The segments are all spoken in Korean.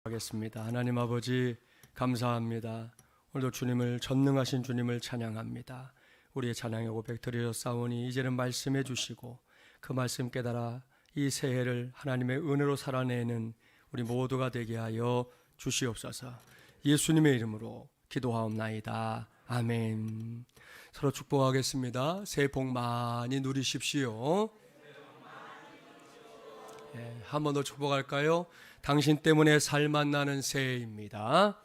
하겠습니다. 하나님 아버지 감사합니다. 오늘도 주님을 전능하신 주님을 찬양합니다. 우리의 찬양의 고백 드리었사오니 이제는 말씀해 주시고 그 말씀 깨달아 이 새해를 하나님의 은혜로 살아내는 우리 모두가 되게 하여 주시옵소서. 예수님의 이름으로 기도하옵나이다. 아멘. 서로 축복하겠습니다. 새해 복 많이 누리십시오. 한 번 더 축복할까요? 당신 때문에 살만 나는 새해입니다.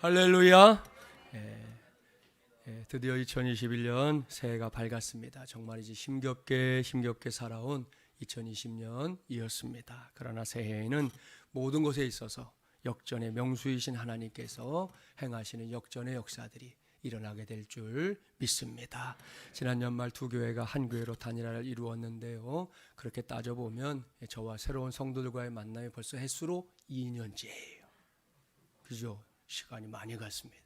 할렐루야. 드디어 2021년 새해가 밝았습니다. 정말 이제 힘겹게 살아온 2020년이었습니다. 그러나 새해에는 모든 것에 있어서 역전의 명수이신 하나님께서 행하시는 역전의 역사들이 일어나게 될 줄 믿습니다. 지난 연말 두 교회가 한 교회로 단일화를 이루었는데요. 그렇게 따져보면 저와 새로운 성도들과의 만남이 벌써 횟수로 2년째예요. 그죠? 시간이 많이 갔습니다.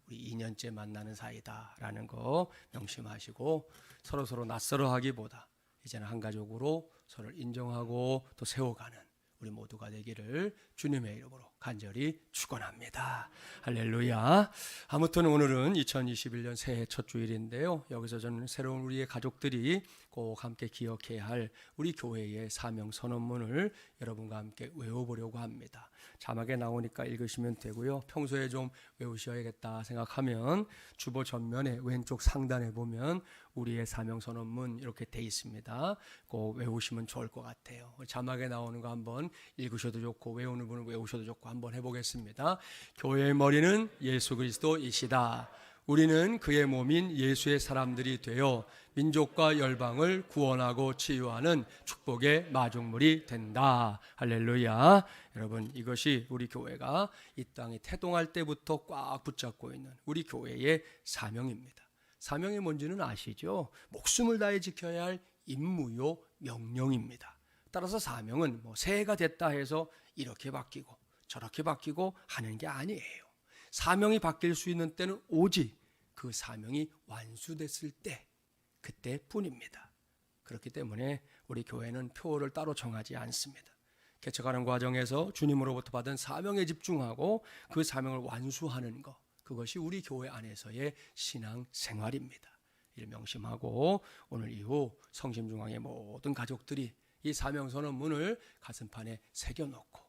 우리 2년째 만나는 사이다라는 거 명심하시고 서로 낯설어 하기보다 이제는 한 가족으로 서로를 인정하고 또 세워가는 우리 모두가 되기를 주님의 이름으로 간절히 축원합니다. 할렐루야. 아무튼 오늘은 2021년 새해 첫 주일인데요. 여기서 저는 새로운 우리의 가족들이 꼭 함께 기억해야 할 우리 교회의 사명 선언문을 여러분과 함께 외워보려고 합니다. 자막에 나오니까 읽으시면 되고요. 평소에 좀 외우셔야겠다 생각하면 주보 전면에 왼쪽 상단에 보면 우리의 사명 선언문 이렇게 돼 있습니다. 꼭 외우시면 좋을 것 같아요. 자막에 나오는 거 한번 읽으셔도 좋고 외우는 분은 외우셔도 좋고 한번 해보겠습니다. 교회의 머리는 예수 그리스도이시다. 우리는 그의 몸인 예수의 사람들이 되어 민족과 열방을 구원하고 치유하는 축복의 마중물이 된다. 할렐루야. 여러분, 이것이 우리 교회가 이 땅에 태동할 때부터 꽉 붙잡고 있는 우리 교회의 사명입니다. 사명이 뭔지는 아시죠? 목숨을 다해 지켜야 할 임무요 명령입니다. 따라서 사명은 새해가 됐다 해서 이렇게 바뀌고 저렇게 바뀌고 하는 게 아니에요. 사명이 바뀔 수 있는 때는 오직 그 사명이 완수됐을 때 그때뿐입니다. 그렇기 때문에 우리 교회는 표를 따로 정하지 않습니다. 개척하는 과정에서 주님으로부터 받은 사명에 집중하고 그 사명을 완수하는 것, 그것이 우리 교회 안에서의 신앙 생활입니다. 이를 명심하고 오늘 이후 성심중앙의 모든 가족들이 이 사명 선언문을 가슴판에 새겨놓고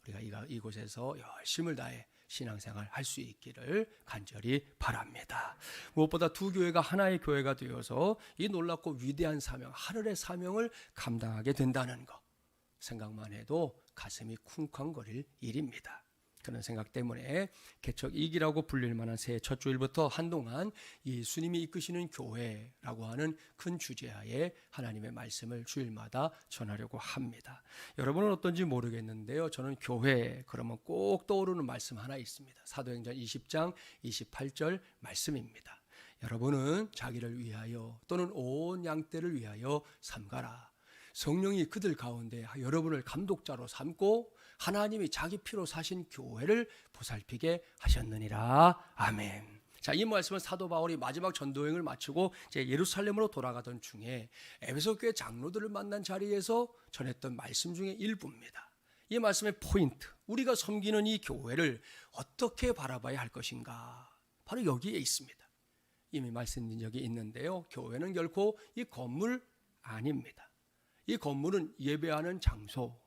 우리가 이곳에서 열심을 다해 신앙생활 할 수 있기를 간절히 바랍니다. 무엇보다 두 교회가 하나의 교회가 되어서 이 놀랍고 위대한 사명, 하늘의 사명을 감당하게 된다는 것 생각만 해도 가슴이 쿵쾅거릴 일입니다. 그런 생각 때문에 개척 2기라고 불릴 만한 새해 첫 주일부터 한동안 예수님이 이끄시는 교회라고 하는 큰 주제하에 하나님의 말씀을 주일마다 전하려고 합니다. 여러분은 어떤지 모르겠는데요. 저는 교회 그러면 꼭 떠오르는 말씀 하나 있습니다. 사도행전 20장 28절 말씀입니다. 여러분은 자기를 위하여 또는 온 양떼를 위하여 삼가라. 성령이 그들 가운데 여러분을 감독자로 삼고 하나님이 자기 피로 사신 교회를 보살피게 하셨느니라. 아멘. 자, 이 말씀은 사도 바울이 마지막 전도여행을 마치고 이제 예루살렘으로 돌아가던 중에 에베소 교회 장로들을 만난 자리에서 전했던 말씀 중에 일부입니다. 이 말씀의 포인트, 우리가 섬기는 이 교회를 어떻게 바라봐야 할 것인가, 바로 여기에 있습니다. 이미 말씀드린 적이 있는데요. 교회는 결코 이 건물 아닙니다. 이 건물은 예배하는 장소.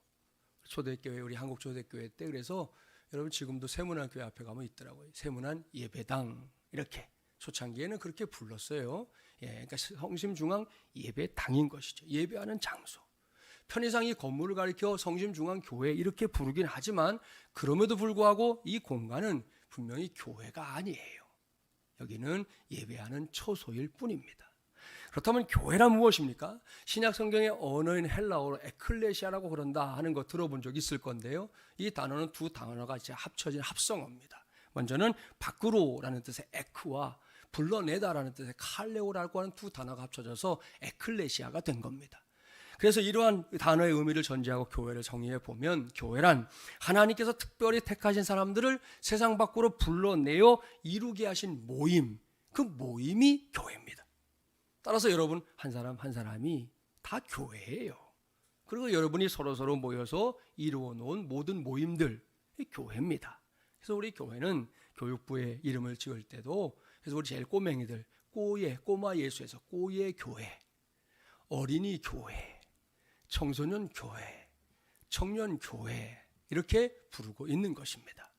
초대교회, 우리 한국초대교회 때 그래서 여러분 지금도 세문안교회 앞에 가면 있더라고요. 세문안 예배당 이렇게 초창기에는 그렇게 불렀어요. 그러니까 성심중앙 예배당인 것이죠. 예배하는 장소. 편의상 이 건물을 가리켜 성심중앙교회 이렇게 부르긴 하지만 그럼에도 불구하고 이 공간은 분명히 교회가 아니에요. 여기는 예배하는 처소일 뿐입니다. 그렇다면 교회란 무엇입니까? 신약 성경의 언어인 헬라어로 에클레시아라고 그런다 하는 거 들어본 적 있을 건데요. 이 단어는 두 단어가 이제 합쳐진 합성어입니다. 먼저는 밖으로라는 뜻의 에크와 불러내다라는 뜻의 칼레오라고 하는 두 단어가 합쳐져서 에클레시아가 된 겁니다. 그래서 이러한 단어의 의미를 전제하고 교회를 정의해 보면 교회란 하나님께서 특별히 택하신 사람들을 세상 밖으로 불러내어 이루게 하신 모임, 그 모임이 교회입니다. 따라서 여러분 한 사람 한 사람이 다 교회예요. 그리고 여러분이 서로서로 모여서 이루어 놓은 모든 모임들, 이 교회입니다. 그래서 우리 교회는 교육부에 이름을 지을 때도, 그래서 우리 제일 꼬맹이들 꼬마 예수에서 꼬예 교회, 어린이 교회, 청소년 교회, 청년 교회 이렇게 부르고 있는 것입니다.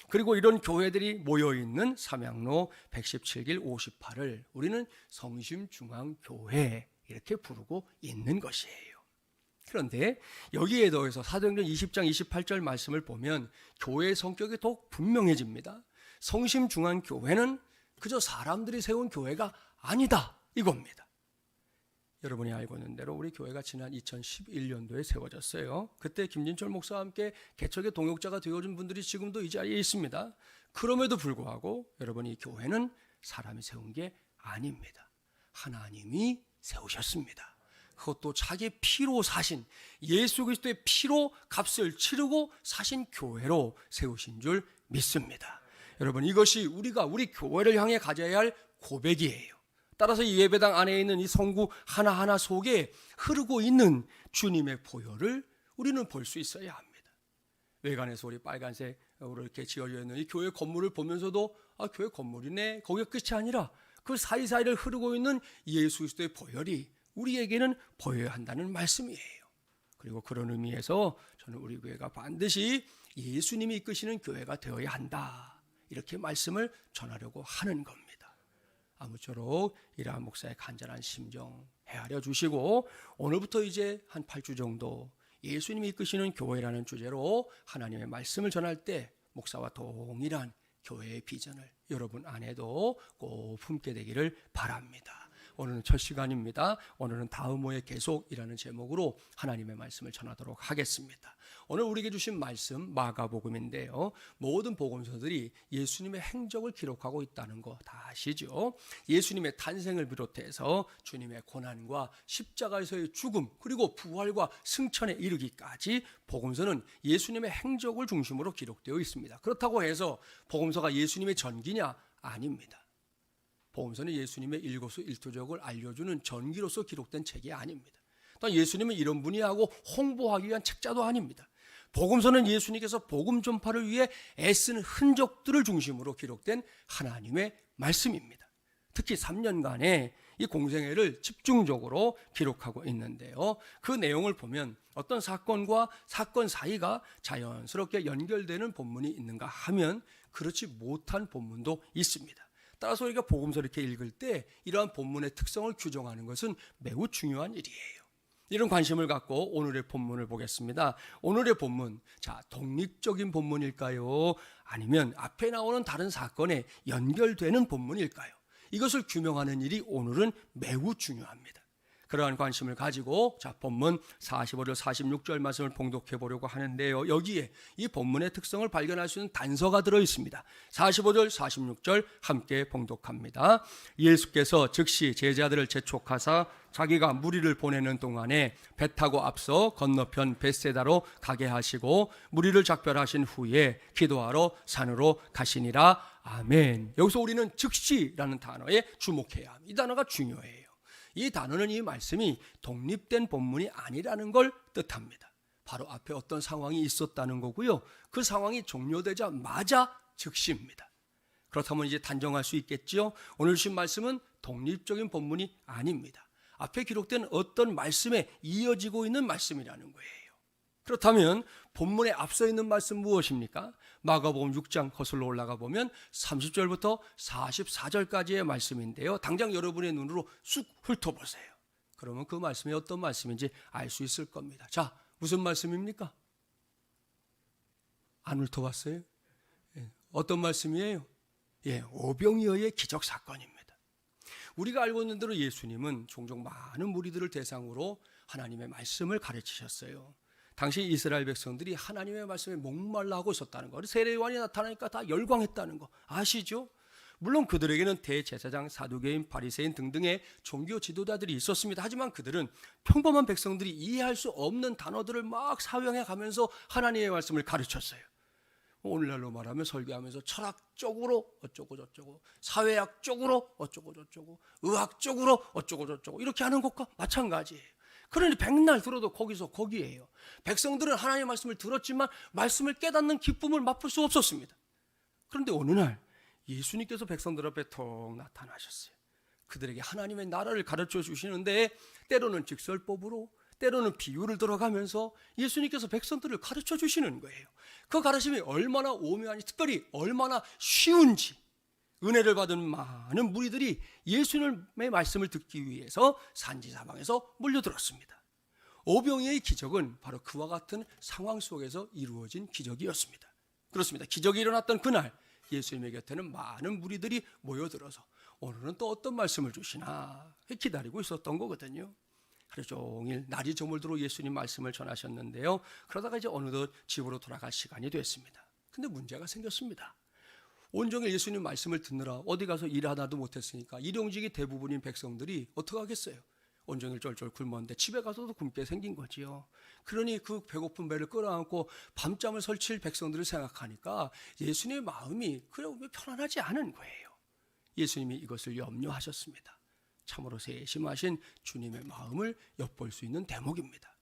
그리고 이런 교회들이 모여있는 삼양로 117길 58을 우리는 성심중앙교회 이렇게 부르고 있는 것이에요. 그런데 여기에 더해서 사도행전 20장 28절 말씀을 보면 교회의 성격이 더욱 분명해집니다. 성심중앙교회는 그저 사람들이 세운 교회가 아니다 이겁니다. 여러분이 알고 있는 대로 우리 교회가 지난 2011년도에 세워졌어요. 그때 김진철 목사와 함께 개척의 동역자가 되어준 분들이 지금도 이 자리에 있습니다. 그럼에도 불구하고 여러분, 이 교회는 사람이 세운 게 아닙니다. 하나님이 세우셨습니다. 그것도 자기 피로 사신, 예수 그리스도의 피로 값을 치르고 사신 교회로 세우신 줄 믿습니다. 여러분, 이것이 우리 교회를 향해 가져야 할 고백이에요. 따라서 이 예배당 안에 있는 이 성구 하나하나 속에 흐르고 있는 주님의 보혈을 우리는 볼 수 있어야 합니다. 외관에서 우리 빨간색으로 이렇게 지어져 있는 이 교회 건물을 보면서도 교회 건물이네, 거기가 끝이 아니라 그 사이사이를 흐르고 있는 예수 그리스도의 보혈이 우리에게는 보여야 한다는 말씀이에요. 그리고 그런 의미에서 저는 우리 교회가 반드시 예수님이 이끄시는 교회가 되어야 한다, 이렇게 말씀을 전하려고 하는 겁니다. 아무쪼록 이러한 목사의 간절한 심정 헤아려 주시고, 오늘부터 이제 한 8주 정도 예수님이 이끄시는 교회라는 주제로 하나님의 말씀을 전할 때 목사와 동일한 교회의 비전을 여러분 안에도 꼭 품게 되기를 바랍니다. 오늘은 첫 시간입니다. 오늘은 다음호의 계속이라는 제목으로 하나님의 말씀을 전하도록 하겠습니다. 오늘 우리에게 주신 말씀 마가복음인데요, 모든 복음서들이 예수님의 행적을 기록하고 있다는 거 다 아시죠? 예수님의 탄생을 비롯해서 주님의 고난과 십자가에서의 죽음, 그리고 부활과 승천에 이르기까지 복음서는 예수님의 행적을 중심으로 기록되어 있습니다. 그렇다고 해서 복음서가 예수님의 전기냐? 아닙니다. 복음서는 예수님의 일거수일투족을 알려주는 전기로서 기록된 책이 아닙니다. 또 예수님은 이런 분이 하고 홍보하기 위한 책자도 아닙니다. 복음서는 예수님께서 복음 전파를 위해 애쓴 흔적들을 중심으로 기록된 하나님의 말씀입니다. 특히 3년간의 이 공생애를 집중적으로 기록하고 있는데요, 그 내용을 보면 어떤 사건과 사건 사이가 자연스럽게 연결되는 본문이 있는가 하면 그렇지 못한 본문도 있습니다. 따라서 우리가 복음서를 이렇게 읽을 때 이러한 본문의 특성을 규정하는 것은 매우 중요한 일이에요. 이런 관심을 갖고 오늘의 본문을 보겠습니다. 오늘의 본문, 독립적인 본문일까요? 아니면 앞에 나오는 다른 사건에 연결되는 본문일까요? 이것을 규명하는 일이 오늘은 매우 중요합니다. 그러한 관심을 가지고 본문 45절 46절 말씀을 봉독해 보려고 하는데요, 여기에 이 본문의 특성을 발견할 수 있는 단서가 들어 있습니다. 45절 46절 함께 봉독합니다. 예수께서 즉시 제자들을 재촉하사 자기가 무리를 보내는 동안에 배 타고 앞서 건너편 벳세다로 가게 하시고 무리를 작별하신 후에 기도하러 산으로 가시니라. 아멘. 여기서 우리는 즉시라는 단어에 주목해야 합니다. 이 단어가 중요해요. 이 단어는, 이 말씀이 독립된 본문이 아니라는 걸 뜻합니다. 바로 앞에 어떤 상황이 있었다는 거고요, 그 상황이 종료되자마자 즉시입니다. 그렇다면 이제 단정할 수 있겠지요? 오늘 주신 말씀은 독립적인 본문이 아닙니다. 앞에 기록된 어떤 말씀에 이어지고 있는 말씀이라는 거예요. 그렇다면 본문에 앞서 있는 말씀 무엇입니까? 마가복음 6장 거슬러 올라가 보면 30절부터 44절까지의 말씀인데요, 당장 여러분의 눈으로 쑥 훑어보세요. 그러면 그 말씀이 어떤 말씀인지 알 수 있을 겁니다. 자, 무슨 말씀입니까? 안 훑어봤어요? 어떤 말씀이에요? 오병이어의 기적 사건입니다. 우리가 알고 있는 대로 예수님은 종종 많은 무리들을 대상으로 하나님의 말씀을 가르치셨어요. 당시 이스라엘 백성들이 하나님의 말씀에 목말라 하고 있었다는 거, 세례 요한이 나타나니까 다 열광했다는 거 아시죠? 물론 그들에게는 대제사장, 사두개인, 바리새인 등등의 종교 지도자들이 있었습니다. 하지만 그들은 평범한 백성들이 이해할 수 없는 단어들을 막 사용해 가면서 하나님의 말씀을 가르쳤어요. 오늘날로 말하면 설교하면서 철학적으로 어쩌고 저쩌고, 사회학적으로 어쩌고 저쩌고, 의학적으로 어쩌고 저쩌고 이렇게 하는 것과 마찬가지예요. 그러니 백날 들어도 거기서 거기에요. 백성들은 하나님의 말씀을 들었지만 말씀을 깨닫는 기쁨을 맛볼 수 없었습니다. 그런데 어느 날 예수님께서 백성들 앞에 턱 나타나셨어요. 그들에게 하나님의 나라를 가르쳐 주시는데 때로는 직설법으로, 때로는 비유를 들어가면서 예수님께서 백성들을 가르쳐 주시는 거예요. 그 가르침이 얼마나 오묘하니, 특별히 얼마나 쉬운지, 은혜를 받은 많은 무리들이 예수님의 말씀을 듣기 위해서 산지사방에서 몰려들었습니다. 오병이의 기적은 바로 그와 같은 상황 속에서 이루어진 기적이었습니다. 그렇습니다. 기적이 일어났던 그날 예수님의 곁에는 많은 무리들이 모여들어서 오늘은 또 어떤 말씀을 주시나 기다리고 있었던 거거든요. 하루 종일 날이 저물도록 예수님 말씀을 전하셨는데요. 그러다가 이제 어느덧 집으로 돌아갈 시간이 됐습니다. 근데 문제가 생겼습니다. 온종일 예수님 말씀을 듣느라 어디 가서 일 하나도 못했으니까 일용직이 대부분인 백성들이 어떻게 하겠어요? 온종일 쫄쫄 굶었는데 집에 가서도 굶게 생긴 거지요. 그러니 그 배고픈 배를 끌어안고 밤잠을 설칠 백성들을 생각하니까 예수님의 마음이 그래 편안하지 않은 거예요. 예수님이 이것을 염려하셨습니다. 참으로 세심하신 주님의 마음을 엿볼 수 있는 대목입니다.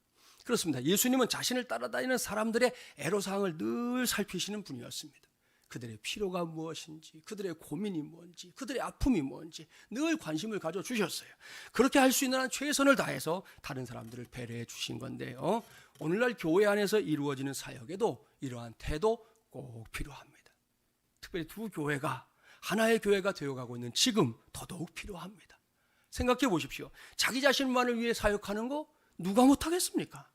그렇습니다. 예수님은 자신을 따라다니는 사람들의 애로사항을 늘 살피시는 분이었습니다. 그들의 필요가 무엇인지, 그들의 고민이 뭔지, 그들의 아픔이 뭔지 늘 관심을 가져주셨어요. 그렇게 할 수 있는 한 최선을 다해서 다른 사람들을 배려해 주신 건데요. 오늘날 교회 안에서 이루어지는 사역에도 이러한 태도 꼭 필요합니다. 특별히 두 교회가 하나의 교회가 되어가고 있는 지금 더더욱 필요합니다. 생각해 보십시오. 자기 자신만을 위해 사역하는 거 누가 못하겠습니까?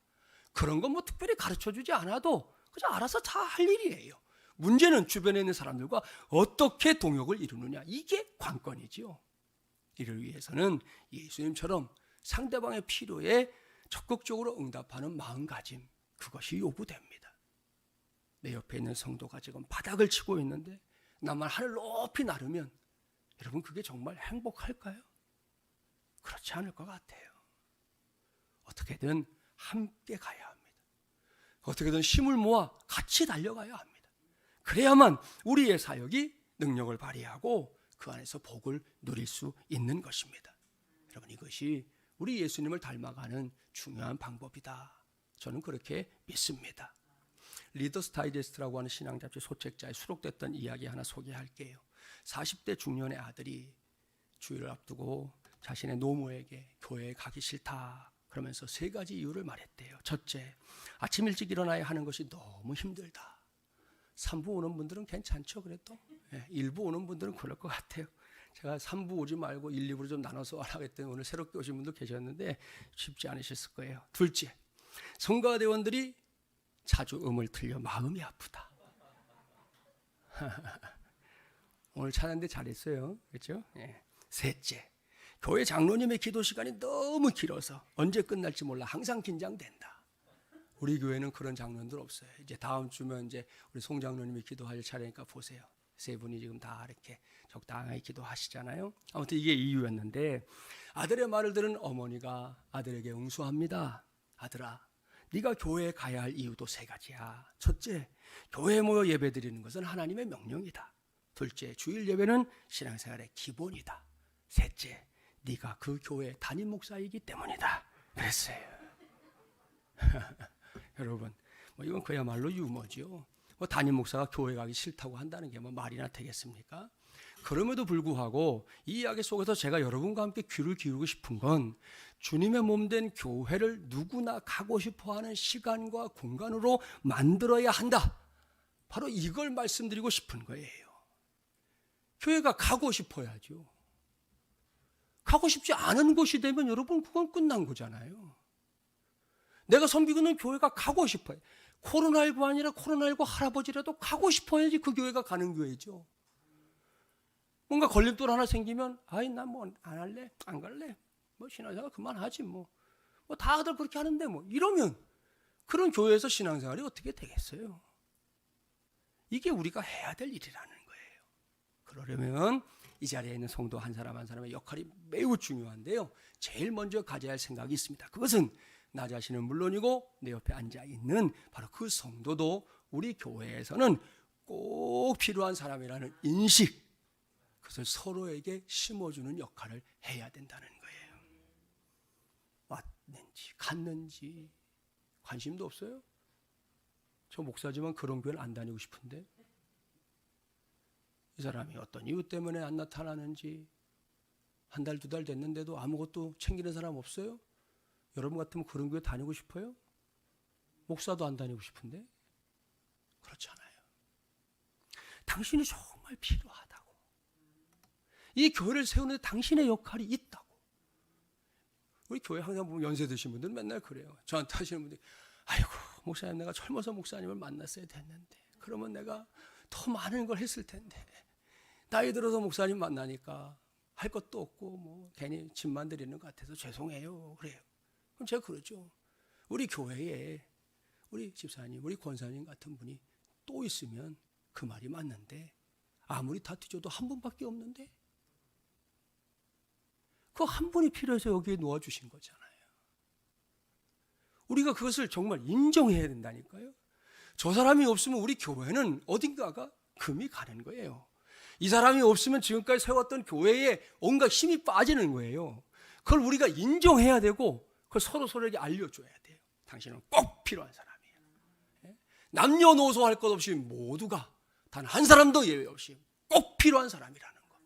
그런 건 뭐 특별히 가르쳐주지 않아도 그냥 알아서 다 할 일이에요. 문제는 주변에 있는 사람들과 어떻게 동역을 이루느냐, 이게 관건이지요. 이를 위해서는 예수님처럼 상대방의 필요에 적극적으로 응답하는 마음가짐, 그것이 요구됩니다. 내 옆에 있는 성도가 지금 바닥을 치고 있는데 나만 하늘 높이 나르면 여러분 그게 정말 행복할까요? 그렇지 않을 것 같아요. 어떻게든 함께 가야 합니다. 어떻게든 힘을 모아 같이 달려가야 합니다. 그래야만 우리의 사역이 능력을 발휘하고 그 안에서 복을 누릴 수 있는 것입니다. 여러분 이것이 우리 예수님을 닮아가는 중요한 방법이다. 저는 그렇게 믿습니다. 리더스 다이제스트라고 하는 신앙 잡지 소책자에 수록됐던 이야기 하나 소개할게요. 40대 중년의 아들이 주일을 앞두고 자신의 노모에게 교회에 가기 싫다 그러면서 3가지 이유를 말했대요. 첫째, 아침 일찍 일어나야 하는 것이 너무 힘들다. 3부 오는 분들은 괜찮죠, 그래도? 1부 오는 분들은 그럴 것 같아요. 제가 3부 오지 말고 1, 2부로 좀 나눠서 하기 때문에 오늘 새롭게 오신 분도 계셨는데 쉽지 않으셨을 거예요. 둘째, 성가대원들이 자주 음을 틀려 마음이 아프다. 오늘 찬양대 잘했어요, 그렇죠? 셋째, 교회 장로님의 기도 시간이 너무 길어서 언제 끝날지 몰라 항상 긴장된다. 우리 교회는 그런 장로님들 없어요. 이제 다음 주면 이제 우리 송 장로님이 기도할 차례니까 보세요. 3분이 지금 다 이렇게 적당하게 기도하시잖아요. 아무튼 이게 이유였는데 아들의 말을 들은 어머니가 아들에게 응수합니다. 아들아, 네가 교회에 가야 할 이유도 3가지야. 첫째, 교회에 모여 예배드리는 것은 하나님의 명령이다. 둘째, 주일 예배는 신앙생활의 기본이다. 셋째, 네가 그 교회 담임 목사이기 때문이다. 그랬어요. 여러분, 이건 그야말로 유머죠. 담임 목사가 교회 가기 싫다고 한다는 게 말이나 되겠습니까? 그럼에도 불구하고 이 이야기 속에서 제가 여러분과 함께 귀를 기울이고 싶은 건 주님의 몸된 교회를 누구나 가고 싶어하는 시간과 공간으로 만들어야 한다. 바로 이걸 말씀드리고 싶은 거예요. 교회가 가고 싶어야죠. 가고 싶지 않은 곳이 되면 여러분 그건 끝난 거잖아요. 내가 섬기는 교회가 가고 싶어요. 코로나19 아니라 코로나19 할아버지라도 가고 싶어야지 그 교회가 가는 교회죠. 뭔가 걸림돌 하나 생기면 아이 난 뭐 안 할래, 안 갈래, 신앙생활 그만하지 다들 그렇게 하는데 이러면 그런 교회에서 신앙생활이 어떻게 되겠어요? 이게 우리가 해야 될 일이라는 거예요. 그러려면 이 자리에 있는 성도 한 사람 한 사람의 역할이 매우 중요한데요. 제일 먼저 가져야 할 생각이 있습니다. 그것은 나 자신은 물론이고 내 옆에 앉아있는 바로 그 성도도 우리 교회에서는 꼭 필요한 사람이라는 인식, 그것을 서로에게 심어주는 역할을 해야 된다는 거예요. 갔는지 관심도 없어요? 저 목사지만 그런 교회를 안 다니고 싶은데, 이 사람이 어떤 이유 때문에 안 나타나는지 한 달, 두 달 됐는데도 아무것도 챙기는 사람 없어요? 여러분 같으면 그런 교회 다니고 싶어요? 목사도 안 다니고 싶은데? 그렇지 않아요. 당신이 정말 필요하다고, 이 교회를 세우는데 당신의 역할이 있다고. 우리 교회 항상 보면 연세 드신 분들은 맨날 그래요. 저한테 하시는 분들이, 아이고 목사님, 내가 젊어서 목사님을 만났어야 됐는데, 그러면 내가 더 많은 걸 했을 텐데, 나이 들어서 목사님 만나니까 할 것도 없고 뭐 괜히 짐만 드리는 것 같아서 죄송해요. 그래요. 그럼 제가 그러죠. 우리 교회에 우리 집사님, 우리 권사님 같은 분이 또 있으면 그 말이 맞는데, 아무리 다 뒤져도 한 분밖에 없는데, 그 한 분이 필요해서 여기에 놓아주신 거잖아요. 우리가 그것을 정말 인정해야 된다니까요. 저 사람이 없으면 우리 교회는 어딘가가 금이 가는 거예요. 이 사람이 없으면 지금까지 세웠던 교회에 온갖 힘이 빠지는 거예요. 그걸 우리가 인정해야 되고, 그걸 서로에게 알려줘야 돼요. 당신은 꼭 필요한 사람이에요. 남녀노소 할 것 없이 모두가 단 한 사람도 예외 없이 꼭 필요한 사람이라는 거,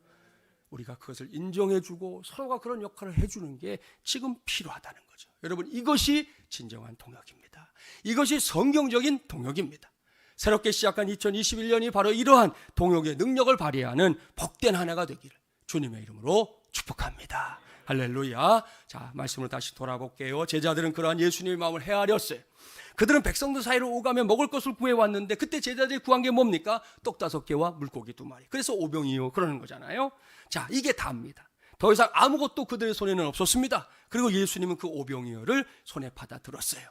우리가 그것을 인정해주고 서로가 그런 역할을 해주는 게 지금 필요하다는 거죠. 여러분, 이것이 진정한 동역입니다. 이것이 성경적인 동역입니다. 새롭게 시작한 2021년이 바로 이러한 동역의 능력을 발휘하는 복된 한 해가 되기를 주님의 이름으로 축복합니다. 할렐루야. 자, 말씀을 다시 돌아볼게요. 제자들은 그러한 예수님의 마음을 헤아렸어요. 그들은 백성들 사이로 오가며 먹을 것을 구해왔는데, 그때 제자들이 구한 게 뭡니까? 떡 5개와 물고기 2마리. 그래서 오병이요 그러는 거잖아요. 자, 이게 다입니다. 더 이상 아무것도 그들의 손에는 없었습니다. 그리고 예수님은 그 오병이어를 손에 받아 들었어요.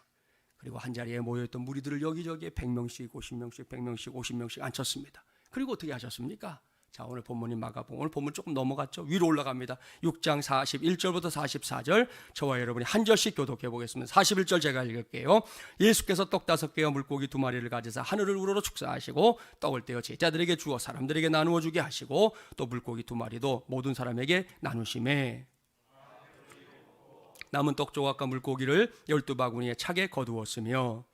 그리고 한자리에 모여있던 무리들을 여기저기에 100명씩 50명씩 100명씩 50명씩 앉혔습니다. 그리고 어떻게 하셨습니까? 자, 오늘 본문인 마가복음, 오늘 본문 조금 넘어갔죠. 위로 올라갑니다. 6장 41절부터 44절, 저와 여러분이 한 절씩 교독해 보겠습니다. 41절 제가 읽을게요. 예수께서 떡 5개와 물고기 2마리를 가지사 하늘을 우러러 축사하시고 떡을 떼어 제자들에게 주어 사람들에게 나누어 주게 하시고, 또 물고기 2마리도 모든 사람에게 나누시매 남은 떡 조각과 물고기를 12바구니에 차게 거두었으며.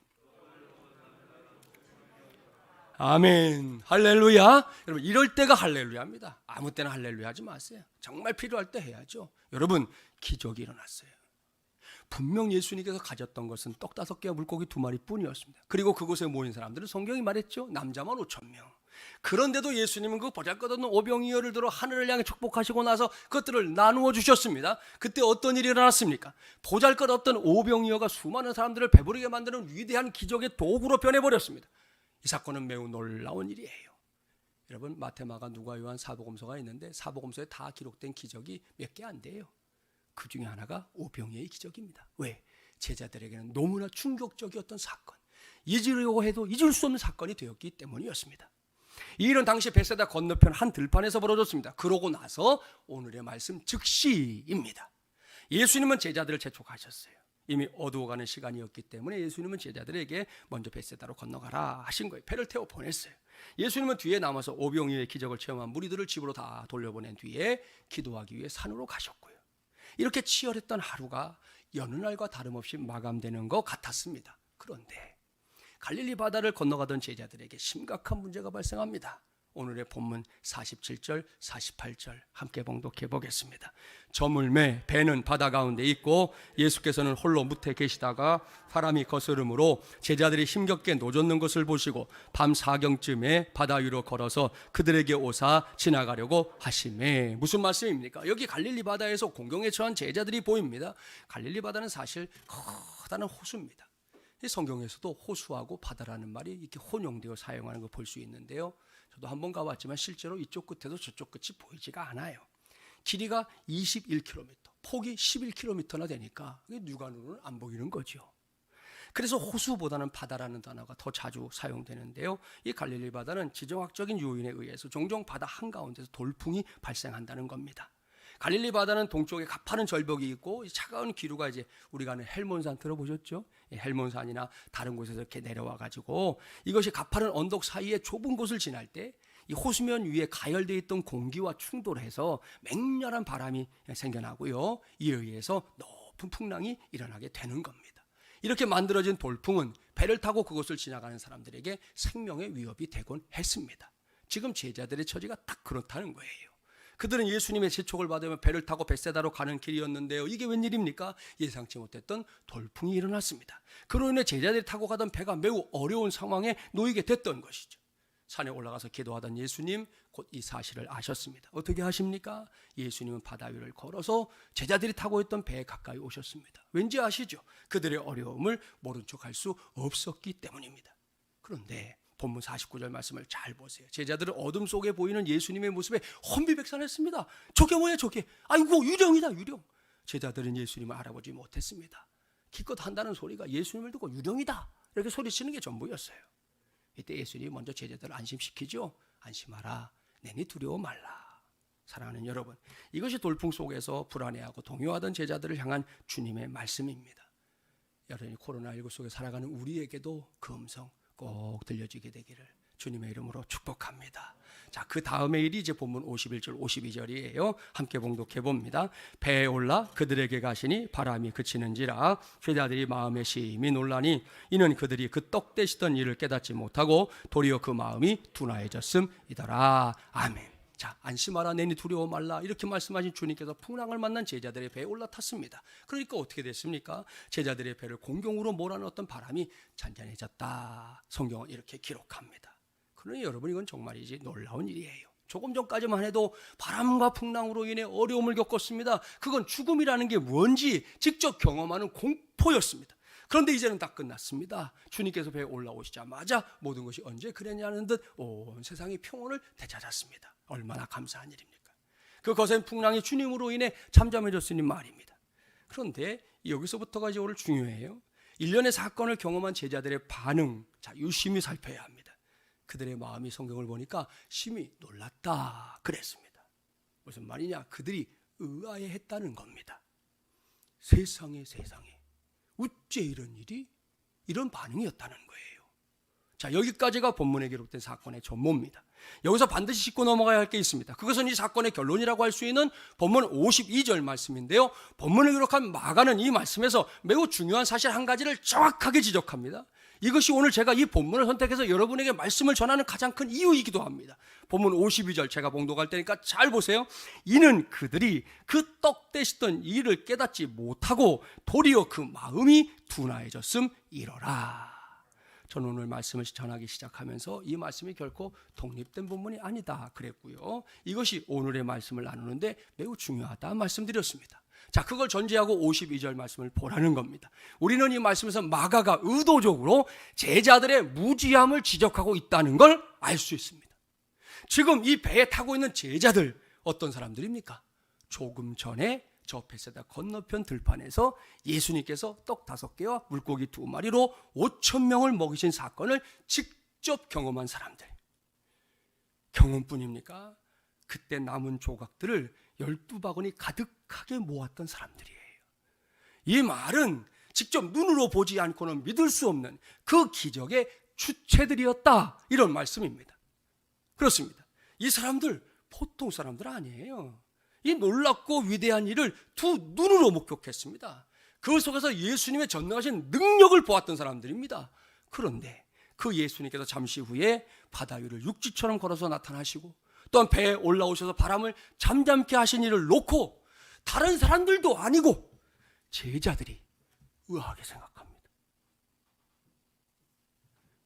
아멘. 할렐루야. 여러분, 이럴 때가 할렐루야입니다. 아무 때나 할렐루야 하지 마세요. 정말 필요할 때 해야죠. 여러분, 기적이 일어났어요. 분명 예수님께서 가졌던 것은 떡 5개와 물고기 2마리 뿐이었습니다. 그리고 그곳에 모인 사람들은 성경이 말했죠. 남자만 5,000명. 그런데도 예수님은 그 보잘것없는 오병이어를 들어 하늘을 향해 축복하시고 나서 그것들을 나누어 주셨습니다. 그때 어떤 일이 일어났습니까? 보잘것없던 오병이어가 수많은 사람들을 배부르게 만드는 위대한 기적의 도구로 변해버렸습니다. 이 사건은 매우 놀라운 일이에요. 여러분, 마태, 마가, 누가, 요한, 사복음서가 있는데 사복음서에 다 기록된 기적이 몇 개 안 돼요. 그 중에 하나가 오병이어의 기적입니다. 왜? 제자들에게는 너무나 충격적이었던 사건, 잊으려고 해도 잊을 수 없는 사건이 되었기 때문이었습니다. 이 일은 당시 벳세다 건너편 한 들판에서 벌어졌습니다. 그러고 나서 오늘의 말씀 즉시입니다. 예수님은 제자들을 재촉하셨어요. 이미 어두워가는 시간이었기 때문에 예수님은 제자들에게 먼저 벳세다로 건너가라 하신 거예요. 배를 태워 보냈어요. 예수님은 뒤에 남아서 오병이어의 기적을 체험한 무리들을 집으로 다 돌려보낸 뒤에 기도하기 위해 산으로 가셨고요. 이렇게 치열했던 하루가 여느 날과 다름없이 마감되는 것 같았습니다. 그런데 갈릴리 바다를 건너가던 제자들에게 심각한 문제가 발생합니다. 오늘의 본문 47절, 48절 함께 봉독해 보겠습니다. 저물매 배는 바다 가운데 있고 예수께서는 홀로 무태 계시다가 바람이 거스름으로 제자들이 힘겹게 노젓는 것을 보시고 밤 4경쯤에 바다 위로 걸어서 그들에게 오사 지나가려고 하시매. 무슨 말씀입니까? 여기 갈릴리 바다에서 공경에 처한 제자들이 보입니다. 갈릴리 바다는 사실 커다란 호수입니다. 성경에서도 호수하고 바다라는 말이 이렇게 혼용되어 사용하는 걸 볼 수 있는데요. 저도 한번 가봤지만 실제로 이쪽 끝에도 저쪽 끝이 보이지가 않아요. 길이가 21km, 폭이 11km나 되니까 육안으로는 안 보이는 거죠. 그래서 호수보다는 바다라는 단어가 더 자주 사용되는데요. 이 갈릴리 바다는 지정학적인 요인에 의해서 종종 바다 한가운데서 돌풍이 발생한다는 겁니다. 갈릴리 바다는 동쪽에 가파른 절벽이 있고 차가운 기류가 이제 우리가 아는 헬몬산 들어보셨죠? 헬몬산이나 다른 곳에서 이렇게 내려와 가지고 이것이 가파른 언덕 사이에 좁은 곳을 지날 때 이 호수면 위에 가열되어 있던 공기와 충돌해서 맹렬한 바람이 생겨나고요. 이에 의해서 높은 풍랑이 일어나게 되는 겁니다. 이렇게 만들어진 돌풍은 배를 타고 그곳을 지나가는 사람들에게 생명의 위협이 되곤 했습니다. 지금 제자들의 처지가 딱 그렇다는 거예요. 그들은 예수님의 재촉을 받으며 배를 타고 벳세다로 가는 길이었는데요. 이게 웬일입니까? 예상치 못했던 돌풍이 일어났습니다. 그로 인해 제자들이 타고 가던 배가 매우 어려운 상황에 놓이게 됐던 것이죠. 산에 올라가서 기도하던 예수님, 곧 이 사실을 아셨습니다. 어떻게 하십니까? 예수님은 바다 위를 걸어서 제자들이 타고 있던 배에 가까이 오셨습니다. 왠지 아시죠? 그들의 어려움을 모른 척할 수 없었기 때문입니다. 그런데 본문 49절 말씀을 잘 보세요. 제자들은 어둠 속에 보이는 예수님의 모습에 혼비백산했습니다. 저게 뭐야 저게? 아이고 유령이다 유령. 제자들은 예수님을 알아보지 못했습니다. 기껏 한다는 소리가 예수님을 듣고 유령이다 이렇게 소리치는 게 전부였어요. 이때 예수님이 먼저 제자들을 안심시키죠. 안심하라, 내니 두려워 말라. 사랑하는 여러분, 이것이 돌풍 속에서 불안해하고 동요하던 제자들을 향한 주님의 말씀입니다. 여러분이 코로나19 속에 살아가는 우리에게도 그 음성 꼭 들려주게 되기를 주님의 이름으로 축복합니다. 자, 그 다음의 일이 이제 본문 51절 52절이에요. 함께 봉독해 봅니다. 배에 올라 그들에게 가시니 바람이 그치는지라 제자들이 마음에 심히 놀라니 이는 그들이 그 떡 대시던 일을 깨닫지 못하고 도리어 그 마음이 둔하여졌음이더라. 아멘. 자, 안심하라, 내니 두려워 말라 이렇게 말씀하신 주님께서 풍랑을 만난 제자들의 배에 올라탔습니다. 그러니까 어떻게 됐습니까? 제자들의 배를 공경으로 몰아넣었던 바람이 잔잔해졌다. 성경은 이렇게 기록합니다. 그러니 여러분, 이건 정말이지 놀라운 일이에요. 조금 전까지만 해도 바람과 풍랑으로 인해 어려움을 겪었습니다. 그건 죽음이라는 게 뭔지 직접 경험하는 공포였습니다. 그런데 이제는 다 끝났습니다. 주님께서 배에 올라오시자마자 모든 것이 언제 그랬냐는 듯 온 세상이 평온을 되찾았습니다. 얼마나 감사한 일입니까? 그 거센 풍랑이 주님으로 인해 잠잠해졌으니 말입니다. 그런데 여기서부터가 이제 오늘 중요해요. 일련의 사건을 경험한 제자들의 반응, 자, 유심히 살펴야 합니다. 그들의 마음이 성경을 보니까 심히 놀랐다 그랬습니다. 무슨 말이냐? 그들이 의아해했다는 겁니다. 세상에 어째 이런 일이, 이런 반응이었다는 거예요. 자, 여기까지가 본문에 기록된 사건의 전모입니다. 여기서 반드시 짚고 넘어가야 할 게 있습니다. 그것은 이 사건의 결론이라고 할 수 있는 본문 52절 말씀인데요. 본문을 기록한 마가는 이 말씀에서 매우 중요한 사실 한 가지를 정확하게 지적합니다. 이것이 오늘 제가 이 본문을 선택해서 여러분에게 말씀을 전하는 가장 큰 이유이기도 합니다. 본문 52절 제가 봉독할 테니까 잘 보세요. 이는 그들이 그 떡 대시던 일을 깨닫지 못하고 도리어 그 마음이 둔하여졌음이러라. 저는 오늘 말씀을 전하기 시작하면서 이 말씀이 결코 독립된 본문이 아니다 그랬고요. 이것이 오늘의 말씀을 나누는데 매우 중요하다 말씀드렸습니다. 자, 그걸 전제하고 52절 말씀을 보라는 겁니다. 우리는 이 말씀에서 마가가 의도적으로 제자들의 무지함을 지적하고 있다는 걸 알 수 있습니다. 지금 이 배에 타고 있는 제자들 어떤 사람들입니까? 조금 전에 저 벳세다 건너편 들판에서 예수님께서 떡 5개와 물고기 2마리로 5,000명을 먹이신 사건을 직접 경험한 사람들. 경험뿐입니까? 그때 남은 조각들을 12바구니 가득하게 모았던 사람들이에요. 이 말은 직접 눈으로 보지 않고는 믿을 수 없는 그 기적의 주체들이었다, 이런 말씀입니다. 그렇습니다. 이 사람들 보통 사람들 아니에요. 이 놀랍고 위대한 일을 두 눈으로 목격했습니다. 그 속에서 예수님의 전능하신 능력을 보았던 사람들입니다. 그런데 그 예수님께서 잠시 후에 바다 위를 육지처럼 걸어서 나타나시고 또한 배에 올라오셔서 바람을 잠잠케 하신 일을 놓고 다른 사람들도 아니고 제자들이 의아하게 생각합니다.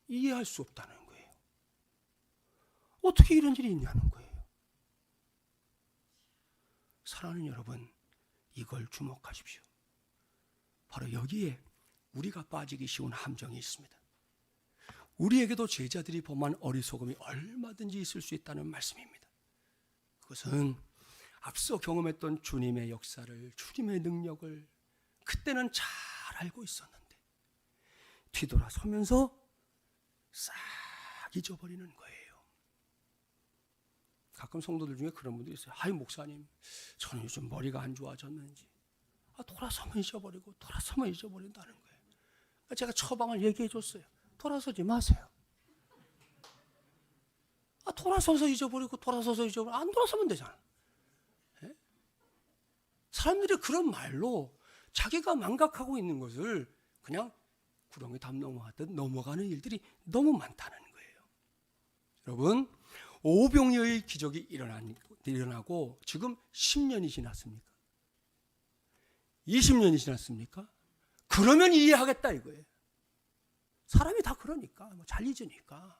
이해할 수 없다는 거예요. 어떻게 이런 일이 있냐는 거예요. 사랑하는 여러분, 이걸 주목하십시오. 바로 여기에 우리가 빠지기 쉬운 함정이 있습니다. 우리에게도 제자들이 범한 어리석음이 얼마든지 있을 수 있다는 말씀입니다. 그것은 앞서 경험했던 주님의 역사를, 주님의 능력을 그때는 잘 알고 있었는데 뒤돌아서면서 싹 잊어버리는 거예요. 가끔 성도들 중에 그런 분들이 있어요. 아이 목사님, 저는 요즘 머리가 안 좋아졌는지 돌아서면 잊어버리고 돌아서면 잊어버린다는 거예요. 제가 처방을 얘기해 줬어요. 돌아서지 마세요. 돌아서서 잊어버리고 돌아서서 잊어버리고 안 돌아서면 되잖아. 예? 사람들이 그런 말로 자기가 망각하고 있는 것을 그냥 구렁이 담 넘어가듯 넘어가는 일들이 너무 많다는 거예요. 여러분, 오병이어의 기적이 일어나고 지금 10년이 지났습니까? 20년이 지났습니까? 그러면 이해하겠다 이거예요. 사람이 다 그러니까, 잘 잊으니까.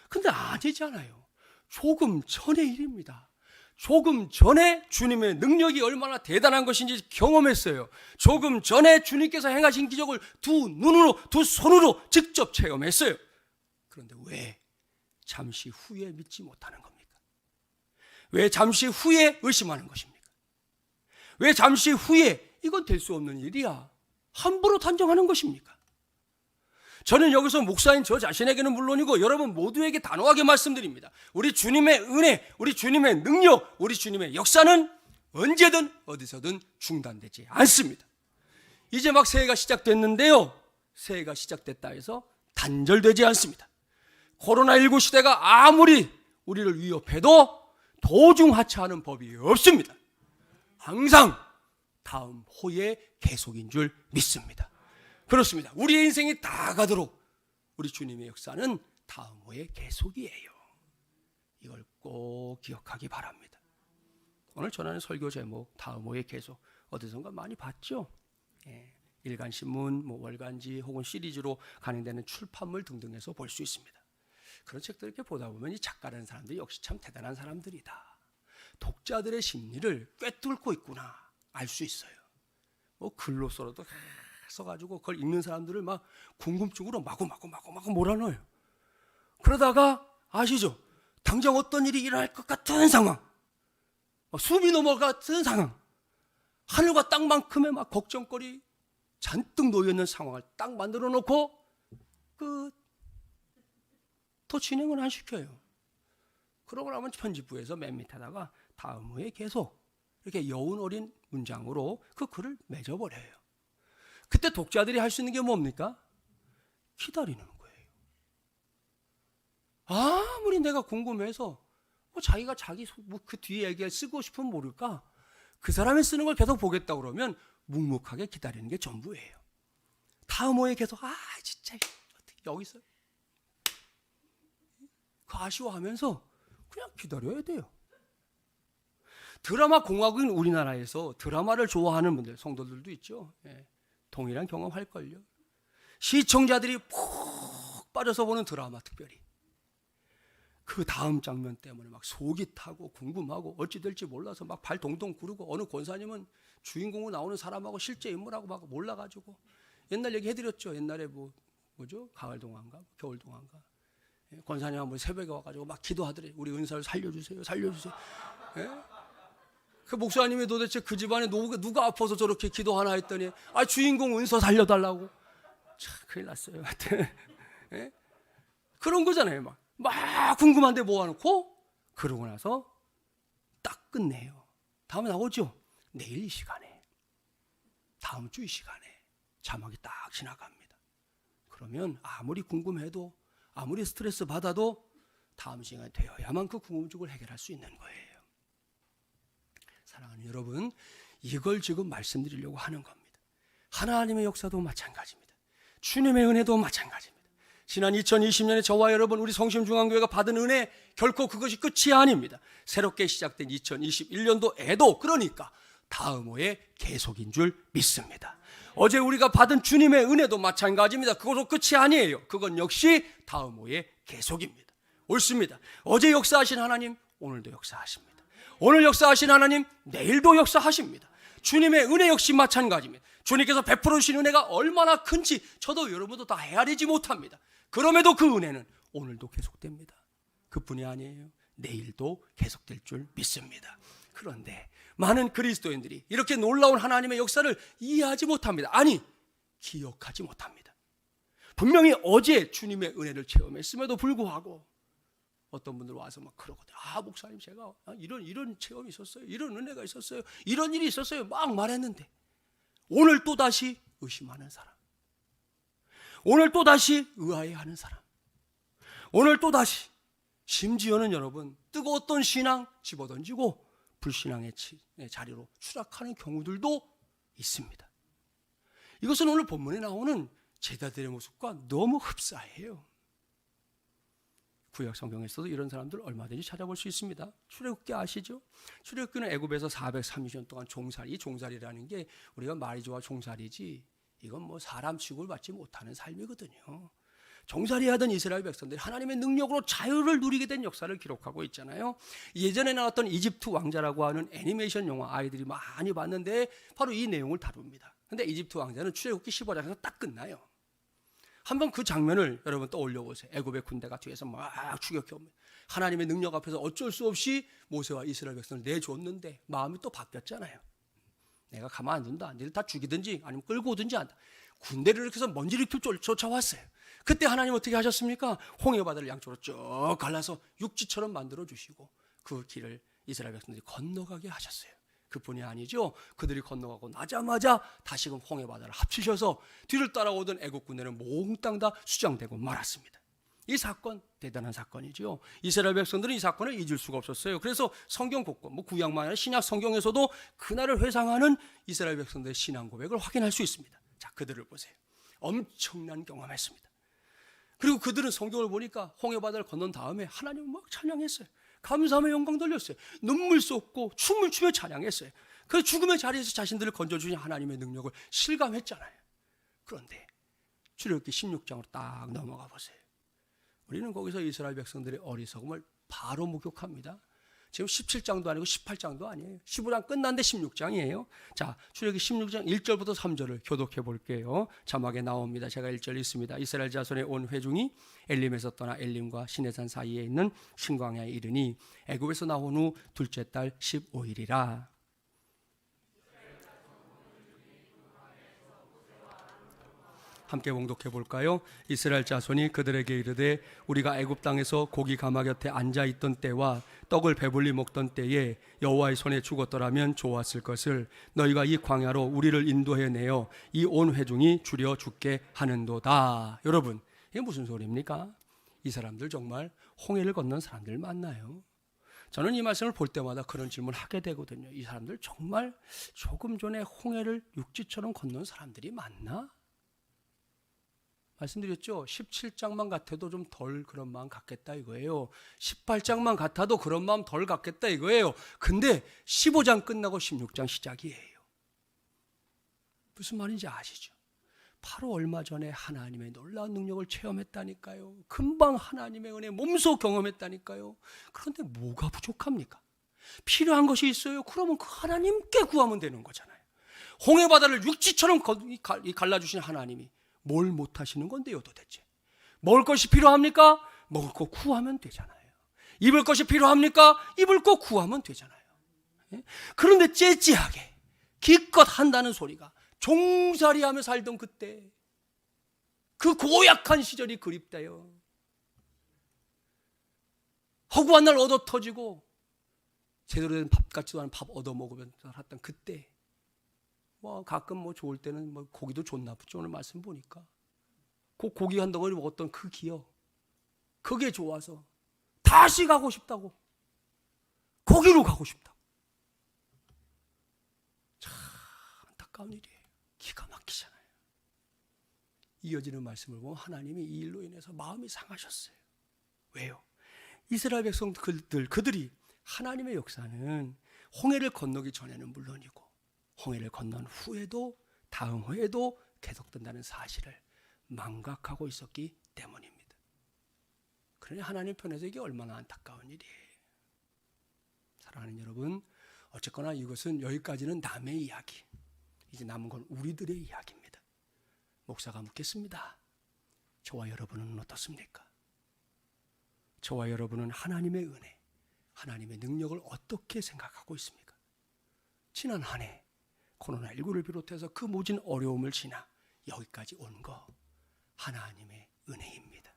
근데 아니잖아요. 조금 전의 일입니다. 조금 전에 주님의 능력이 얼마나 대단한 것인지 경험했어요. 조금 전에 주님께서 행하신 기적을 두 눈으로, 두 손으로 직접 체험했어요. 그런데 왜 잠시 후에 믿지 못하는 겁니까? 왜 잠시 후에 의심하는 것입니까? 왜 잠시 후에 이건 될 수 없는 일이야 함부로 단정하는 것입니까? 저는 여기서 목사인 저 자신에게는 물론이고 여러분 모두에게 단호하게 말씀드립니다. 우리 주님의 은혜, 우리 주님의 능력, 우리 주님의 역사는 언제든 어디서든 중단되지 않습니다. 이제 막 새해가 시작됐는데요, 새해가 시작됐다 해서 단절되지 않습니다. 코로나19 시대가 아무리 우리를 위협해도 도중하차하는 법이 없습니다. 항상 다음 호의 계속인 줄 믿습니다. 그렇습니다. 우리의 인생이 다 가도록 우리 주님의 역사는 다음 호의 계속이에요. 이걸 꼭 기억하기 바랍니다. 오늘 전하는 설교 제목 다음 호의 계속, 어디선가 많이 봤죠? 일간신문, 월간지 혹은 시리즈로 간행되는 출판물 등등에서 볼 수 있습니다. 그런 책들 이렇게 보다 보면 이 작가라는 사람들이 역시 참 대단한 사람들이다, 독자들의 심리를 꿰뚫고 있구나 알 수 있어요. 글로서라도 써가지고 그걸 읽는 사람들을 막 궁금증으로 마구 몰아넣어요. 그러다가 아시죠? 당장 어떤 일이 일어날 것 같은 상황, 숨이 넘어갈 것 같은 상황, 하늘과 땅만큼의 막 걱정거리 잔뜩 놓여있는 상황을 딱 만들어 놓고 더 진행을 안 시켜요. 그러고 나면 편집부에서 맨 밑에다가 다음 후에 계속 이렇게 여운 어린 문장으로 그 글을 맺어버려요. 그때 독자들이 할 수 있는 게 뭡니까? 기다리는 거예요. 아무리 내가 궁금해서 자기가 그 뒤에 얘기를 쓰고 싶으면 모를까? 그 사람이 쓰는 걸 계속 보겠다 그러면 묵묵하게 기다리는 게 전부예요. 다음 호에 계속 진짜 어떻게 여기 있어요? 그 아쉬워하면서 그냥 기다려야 돼요. 드라마 공화국인 우리나라에서 드라마를 좋아하는 분들, 성도들도 있죠. 동일한 경험할걸요. 시청자들이 푹 빠져서 보는 드라마, 특별히 그 다음 장면 때문에 막 속이 타고 궁금하고 어찌 될지 몰라서 막 발 동동 구르고, 어느 권사님은 주인공으로 나오는 사람하고 실제 인물하고 막 몰라가지고, 옛날 얘기 해드렸죠. 옛날에 뭐죠? 가을 동안가 겨울 동안가 권사님 한 번 새벽에 와가지고 막 기도하더래. 우리 은사를 살려주세요. 그 목사님이 도대체 그 집안에 누가 아파서 저렇게 기도하나 했더니 주인공 은서 살려달라고. 참 큰일 났어요. 그런 거잖아요. 막 궁금한데 모아놓고 그러고 나서 딱 끝내요. 다음에 나오죠. 내일 이 시간에, 다음 주 이 시간에 자막이 딱 지나갑니다. 그러면 아무리 궁금해도, 아무리 스트레스 받아도 다음 시간에 되어야만 그 궁금증을 해결할 수 있는 거예요. 사랑하는 여러분, 이걸 지금 말씀드리려고 하는 겁니다. 하나님의 역사도 마찬가지입니다. 주님의 은혜도 마찬가지입니다. 지난 2020년에 저와 여러분, 우리 성심중앙교회가 받은 은혜, 결코 그것이 끝이 아닙니다. 새롭게 시작된 2021년도에도 그러니까 다음 호의 계속인 줄 믿습니다. 어제 우리가 받은 주님의 은혜도 마찬가지입니다. 그것도 끝이 아니에요. 그건 역시 다음 호의 계속입니다. 옳습니다. 어제 역사하신 하나님, 오늘도 역사하십니다. 오늘 역사하신 하나님, 내일도 역사하십니다. 주님의 은혜 역시 마찬가지입니다. 주님께서 베풀어 주신 은혜가 얼마나 큰지 저도 여러분도 다 헤아리지 못합니다. 그럼에도 그 은혜는 오늘도 계속됩니다. 그뿐이 아니에요. 내일도 계속될 줄 믿습니다. 그런데 많은 그리스도인들이 이렇게 놀라운 하나님의 역사를 이해하지 못합니다. 아니, 기억하지 못합니다. 분명히 어제 주님의 은혜를 체험했음에도 불구하고 어떤 분들 와서 막 그러거든요. 목사님, 제가 이런 체험이 있었어요. 이런 은혜가 있었어요. 이런 일이 있었어요. 막 말했는데 오늘 또다시 의심하는 사람, 오늘 또다시 의아해하는 사람, 오늘 또다시 심지어는 여러분 뜨거웠던 신앙 집어던지고 불신앙의 자리로 추락하는 경우들도 있습니다. 이것은 오늘 본문에 나오는 제자들의 모습과 너무 흡사해요. 구약 성경에서도 이런 사람들 얼마든지 찾아볼 수 있습니다. 출애굽기 아시죠? 출애굽기는 애굽에서 430년 동안 종살이라는 게 우리가 말이 좋아 종살이지 이건 뭐 사람 취급을 받지 못하는 삶이거든요. 종살이하던 이스라엘 백성들이 하나님의 능력으로 자유를 누리게 된 역사를 기록하고 있잖아요. 예전에 나왔던 이집트 왕자라고 하는 애니메이션 영화 아이들이 많이 봤는데 바로 이 내용을 다룹니다. 근데 이집트 왕자는 출애굽기 15장에서 딱 끝나요. 한번 그 장면을 여러분 떠올려 보세요. 애굽의 군대가 뒤에서 막 추격해 옵니다. 하나님의 능력 앞에서 어쩔 수 없이 모세와 이스라엘 백성을 내줬는데 마음이 또 바뀌었잖아요. 내가 가만 안 둔다. 니들 다 죽이든지 아니면 끌고 오든지 한다. 군대를 이렇게 해서 먼지를 쫓아왔어요. 그때 하나님 어떻게 하셨습니까? 홍해 바다를 양쪽으로 쭉 갈라서 육지처럼 만들어 주시고 그 길을 이스라엘 백성들이 건너가게 하셨어요. 그뿐이 아니죠. 그들이 건너가고 나자마자 다시금 홍해 바다를 합치셔서 뒤를 따라오던 애국 군대는 몽땅 다 수장되고 말았습니다. 이 사건 대단한 사건이죠. 이스라엘 백성들은 이 사건을 잊을 수가 없었어요. 그래서 성경 곳곳 구약만 아니라 신약 성경에서도 그날을 회상하는 이스라엘 백성들의 신앙 고백을 확인할 수 있습니다. 자, 그들을 보세요. 엄청난 경험했습니다. 그리고 그들은 성경을 보니까 홍해 바다를 건넌 다음에 하나님을 막 찬양했어요. 감사함의 영광 돌렸어요. 눈물 쏟고 춤을 추며 찬양했어요. 그 죽음의 자리에서 자신들을 건져주신 하나님의 능력을 실감했잖아요. 그런데 출애굽기 16장으로 딱 넘어가 보세요. 우리는 거기서 이스라엘 백성들의 어리석음을 바로 목격합니다. 지금 17장도 아니고 18장도 아니에요. 15장 끝났는데 16장이에요. 자, 출애굽기 16장 1절부터 3절을 교독해 볼게요. 자막에 나옵니다. 제가 1절 읽습니다. 이스라엘 자손의 온 회중이 엘림에서 떠나 엘림과 시내산 사이에 있는 신광야에 이르니 애굽에서 나온 후 둘째 달 15일이라. 함께 봉독해 볼까요? 이스라엘 자손이 그들에게 이르되 우리가 애굽 땅에서 고기 가마 곁에 앉아 있던 때와 떡을 배불리 먹던 때에 여호와의 손에 죽었더라면 좋았을 것을 너희가 이 광야로 우리를 인도해 내어 이 온 회중이 줄여 죽게 하는도다. 여러분, 이게 무슨 소리입니까? 이 사람들 정말 홍해를 건넌 사람들 맞나요? 저는 이 말씀을 볼 때마다 그런 질문을 하게 되거든요. 이 사람들 정말 조금 전에 홍해를 육지처럼 건넌 사람들이 맞나? 말씀드렸죠. 17장만 같아도 좀 덜 그런 마음 갖겠다 이거예요. 18장만 같아도 그런 마음 덜 갖겠다 이거예요. 근데 15장 끝나고 16장 시작이에요. 무슨 말인지 아시죠? 바로 얼마 전에 하나님의 놀라운 능력을 체험했다니까요. 금방 하나님의 은혜 몸소 경험했다니까요. 그런데 뭐가 부족합니까? 필요한 것이 있어요. 그러면 그 하나님께 구하면 되는 거잖아요. 홍해 바다를 육지처럼 갈라주신 하나님이 뭘 못하시는 건데요 도대체? 먹을 것이 필요합니까? 먹을 거 구하면 되잖아요. 입을 것이 필요합니까? 입을 거 구하면 되잖아요. 그런데 째째하게 기껏 한다는 소리가 종살이하며 살던 그때 그 고약한 시절이 그립대요. 허구한 날 얻어 터지고 제대로 된 밥 같지도 않은 밥 얻어 먹으면서 살았던 그때 가끔 좋을 때는 고기도 좋나 보죠. 오늘 말씀 보니까 그 고기 한 덩어리 먹었던 그 기억, 그게 좋아서 다시 가고 싶다고, 거기로 가고 싶다고. 참 안타까운 일이에요. 기가 막히잖아요. 이어지는 말씀을 보면 하나님이 이 일로 인해서 마음이 상하셨어요. 왜요? 이스라엘 그들이 하나님의 역사는 홍해를 건너기 전에는 물론이고 홍해를 건넌 후에도 다음 후에도 계속된다는 사실을 망각하고 있었기 때문입니다. 그러니 하나님 편에서 이게 얼마나 안타까운 일이에요. 사랑하는 여러분, 어쨌거나 이것은 여기까지는 남의 이야기. 이제 남은 건 우리들의 이야기입니다. 목사가 묻겠습니다. 저와 여러분은 어떻습니까? 저와 여러분은 하나님의 은혜, 하나님의 능력을 어떻게 생각하고 있습니까? 지난 한 해 코로나19를 비롯해서 그 모진 어려움을 지나 여기까지 온 거 하나님의 은혜입니다.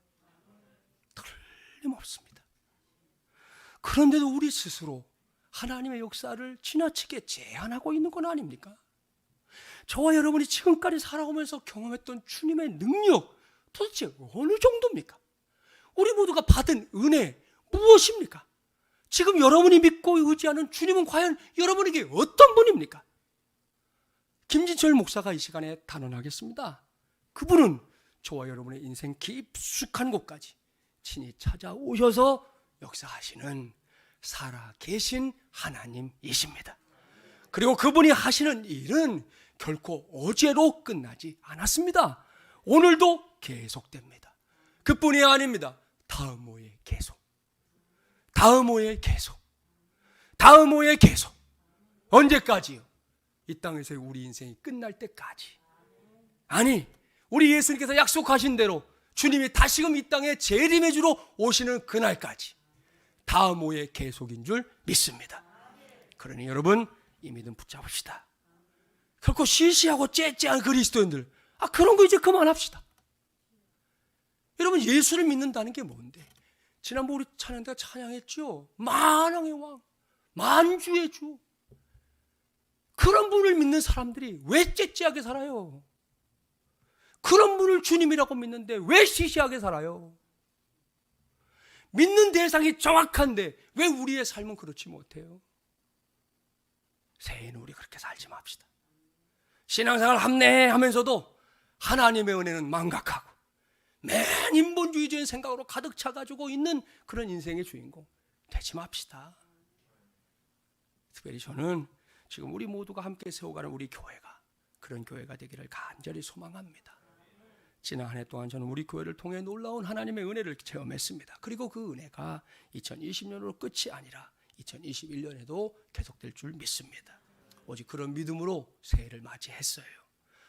틀림없습니다. 그런데도 우리 스스로 하나님의 역사를 지나치게 제한하고 있는 건 아닙니까? 저와 여러분이 지금까지 살아오면서 경험했던 주님의 능력 도대체 어느 정도입니까? 우리 모두가 받은 은혜 무엇입니까? 지금 여러분이 믿고 의지하는 주님은 과연 여러분에게 어떤 분입니까? 김진철 목사가 이 시간에 단언하겠습니다. 그분은 저와 여러분의 인생 깊숙한 곳까지 친히 찾아오셔서 역사하시는 살아계신 하나님이십니다. 그리고 그분이 하시는 일은 결코 어제로 끝나지 않았습니다. 오늘도 계속됩니다. 그뿐이 아닙니다. 다음 호에 계속, 다음 호에 계속, 다음 호에 계속. 언제까지요? 이 땅에서의 우리 인생이 끝날 때까지. 아니, 우리 예수님께서 약속하신 대로 주님이 다시금 이 땅에 재림의 주로 오시는 그날까지 다음 호의 계속인 줄 믿습니다. 그러니 여러분, 이 믿음 붙잡읍시다. 결코 시시하고 째째한 그리스도인들, 그런 거 이제 그만합시다. 여러분, 예수를 믿는다는 게 뭔데? 지난번 우리 찬양 때 찬양했죠. 만왕의 왕, 만주의 주. 그런 분을 믿는 사람들이 왜 째째하게 살아요? 그런 분을 주님이라고 믿는데 왜 시시하게 살아요? 믿는 대상이 정확한데 왜 우리의 삶은 그렇지 못해요? 새해에는 우리 그렇게 살지 맙시다. 신앙생활 합리하면서도 하나님의 은혜는 망각하고 맨 인본주의적인 생각으로 가득 차가지고 있는 그런 인생의 주인공 되지 맙시다. 특별히 저는 지금 우리 모두가 함께 세워가는 우리 교회가 그런 교회가 되기를 간절히 소망합니다. 지난 한 해 동안 저는 우리 교회를 통해 놀라운 하나님의 은혜를 체험했습니다. 그리고 그 은혜가 2020년으로 끝이 아니라 2021년에도 계속될 줄 믿습니다. 오직 그런 믿음으로 새해를 맞이했어요.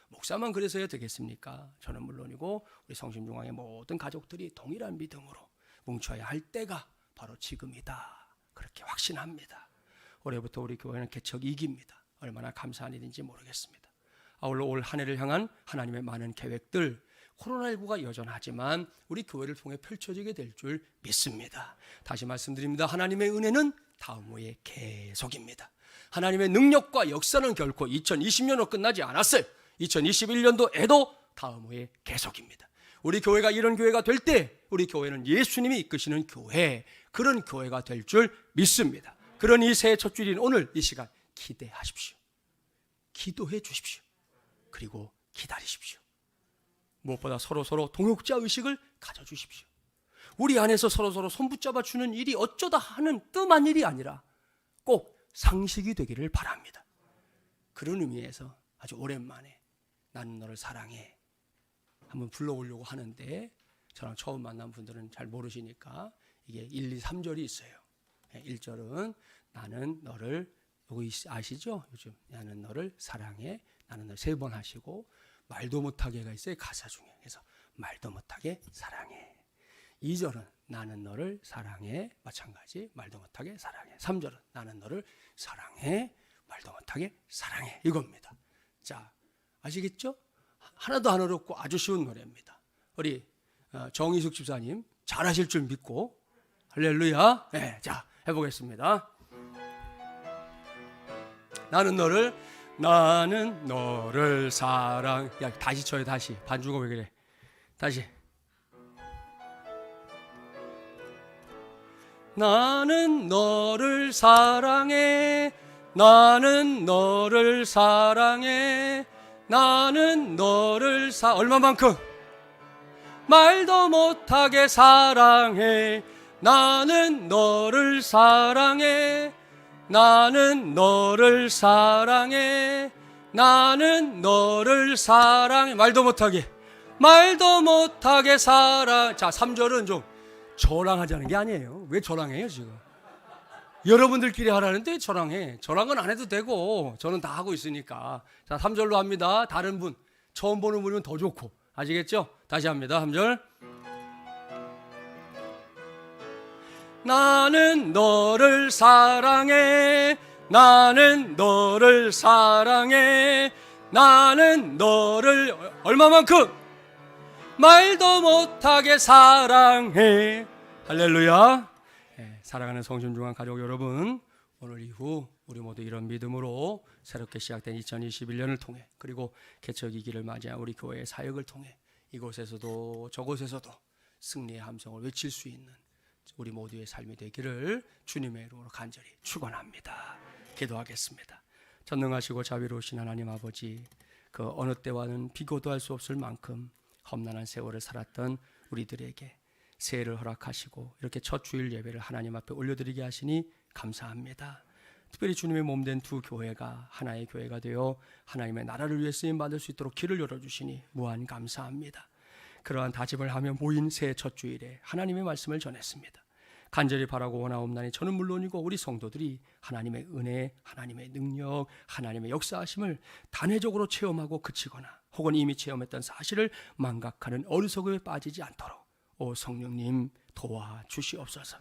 목사만 그래서야 되겠습니까? 저는 물론이고 우리 성심중앙의 모든 가족들이 동일한 믿음으로 뭉쳐야 할 때가 바로 지금이다. 그렇게 확신합니다. 올해부터 우리 교회는 개척 2기입니다. 얼마나 감사한 일인지 모르겠습니다. 아울러 올 한 해를 향한 하나님의 많은 계획들, 코로나19가 여전하지만 우리 교회를 통해 펼쳐지게 될 줄 믿습니다. 다시 말씀드립니다. 하나님의 은혜는 다음 후에 계속입니다. 하나님의 능력과 역사는 결코 2020년으로 끝나지 않았어요. 2021년도에도 다음 후에 계속입니다. 우리 교회가 이런 교회가 될 때 우리 교회는 예수님이 이끄시는 교회, 그런 교회가 될 줄 믿습니다. 그런 이 새해 첫 주일인 오늘 이 시간 기대하십시오. 기도해 주십시오. 그리고 기다리십시오. 무엇보다 서로 동역자 의식을 가져주십시오. 우리 안에서 서로 손 붙잡아 주는 일이 어쩌다 하는 뜸한 일이 아니라 꼭 상식이 되기를 바랍니다. 그런 의미에서 아주 오랜만에 나는 너를 사랑해 한번 불러오려고 하는데, 저랑 처음 만난 분들은 잘 모르시니까 이게 1, 2, 3절이 있어요. 1절은 나는 너를, 여기 아시죠? 요즘 나는 너를 사랑해, 나는 너를 3번 하시고 말도 못하게가 있어요. 가사 중에. 그래서 말도 못하게 사랑해. 2절은 나는 너를 사랑해, 마찬가지 말도 못하게 사랑해. 3절은 나는 너를 사랑해, 말도 못하게 사랑해. 이겁니다. 자, 아시겠죠? 하나도 안 어렵고 아주 쉬운 노래입니다. 우리 정희숙 집사님 잘하실 줄 믿고 할렐루야. 네, 자 해보겠습니다. 나는 너를 사랑. 야, 다시 쳐요. 다시. 반주가 왜 그래? 다시. 나는 너를 사랑해, 나는 너를 사랑해, 나는 너를 얼마만큼? 말도 못하게 사랑해, 나는 너를 사랑해, 나는 너를 사랑해, 나는 너를 사랑해. 말도 못하게 사랑. 자, 3절은 좀 저랑 하자는 게 아니에요. 왜 저랑 해요 지금? 여러분들끼리 하라는데 저랑 해. 저랑은 안 해도 되고 저는 다 하고 있으니까. 자, 3절로 합니다. 다른 분, 처음 보는 분이면 더 좋고. 아시겠죠? 다시 합니다. 3절. 나는 너를 사랑해, 나는 너를 사랑해, 나는 너를 얼마만큼? 말도 못하게 사랑해. 할렐루야. 네, 사랑하는 성심중앙 가족 여러분, 오늘 이후 우리 모두 이런 믿음으로 새롭게 시작된 2021년을 통해, 그리고 개척 2기를 맞이한 우리 교회의 사역을 통해 이곳에서도 저곳에서도 승리의 함성을 외칠 수 있는 우리 모두의 삶이 되기를 주님의 이름으로 간절히 축원합니다. 기도하겠습니다. 전능하시고 자비로우신 하나님 아버지, 그 어느 때와는 비교도 할 수 없을 만큼 험난한 세월을 살았던 우리들에게 새해를 허락하시고 이렇게 첫 주일 예배를 하나님 앞에 올려드리게 하시니 감사합니다. 특별히 주님의 몸된 두 교회가 하나의 교회가 되어 하나님의 나라를 위해 쓰임받을 수 있도록 길을 열어주시니 무한 감사합니다. 그러한 다짐을 하며 모인 새해 첫 주일에 하나님의 말씀을 전했습니다. 간절히 바라고 원하옵나니 저는 물론이고 우리 성도들이 하나님의 은혜, 하나님의 능력, 하나님의 역사하심을 단회적으로 체험하고 그치거나 혹은 이미 체험했던 사실을 망각하는 어리석음에 빠지지 않도록 오 성령님 도와주시옵소서.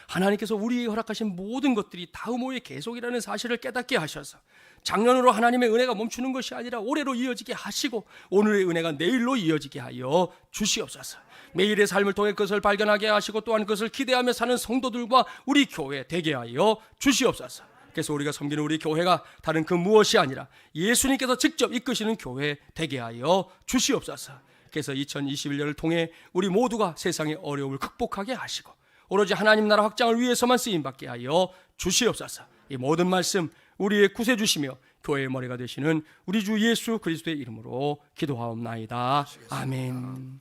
하나님께서 우리에게 허락하신 모든 것들이 다음호의 계속이라는 사실을 깨닫게 하셔서 작년으로 하나님의 은혜가 멈추는 것이 아니라 올해로 이어지게 하시고 오늘의 은혜가 내일로 이어지게 하여 주시옵소서. 매일의 삶을 통해 그것을 발견하게 하시고 또한 그것을 기대하며 사는 성도들과 우리 교회 되게 하여 주시옵소서. 그래서 우리가 섬기는 우리 교회가 다른 그 무엇이 아니라 예수님께서 직접 이끄시는 교회 되게 하여 주시옵소서. 그래서 2021년을 통해 우리 모두가 세상의 어려움을 극복하게 하시고 오로지 하나님 나라 확장을 위해서만 쓰임받게 하여 주시옵소서. 이 모든 말씀 우리의 구세주시며 교회의 머리가 되시는 우리 주 예수 그리스도의 이름으로 기도하옵나이다. 아멘.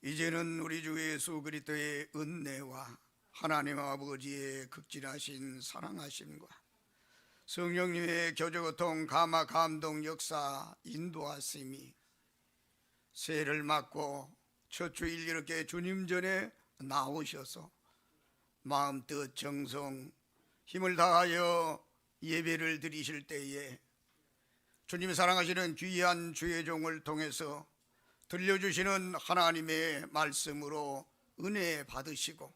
이제는 우리 주 예수 그리스도의 은혜와 하나님 아버지의 극진하신 사랑하심과 성령님의 교제고통 감화 감동 역사 인도하심이 새해를 맞고 첫 주일 이렇게 주님 전에 나오셔서 마음 뜻 정성 힘을 다하여 예배를 드리실 때에 주님이 사랑하시는 귀한 주의 종을 통해서 들려주시는 하나님의 말씀으로 은혜 받으시고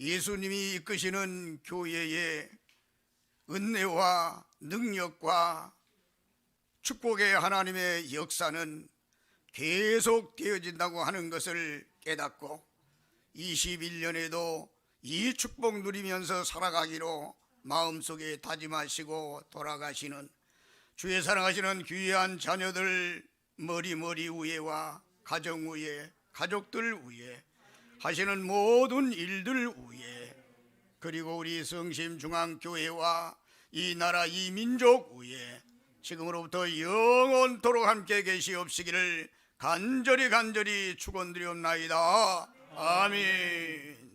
예수님이 이끄시는 교회의 은혜와 능력과 축복의 하나님의 역사는 계속 되어진다고 하는 것을 깨닫고 21년에도 이 축복 누리면서 살아가기로 마음속에 다짐하시고 돌아가시는 주의 사랑하시는 귀한 자녀들 머리 위에와 가정 위에 가족들 위에 하시는 모든 일들 위에 그리고 우리 성심중앙교회와 이 나라 이 민족 위에 지금으로부터 영원토록 함께 계시옵시기를 간절히 축원드리옵나이다. 아멘.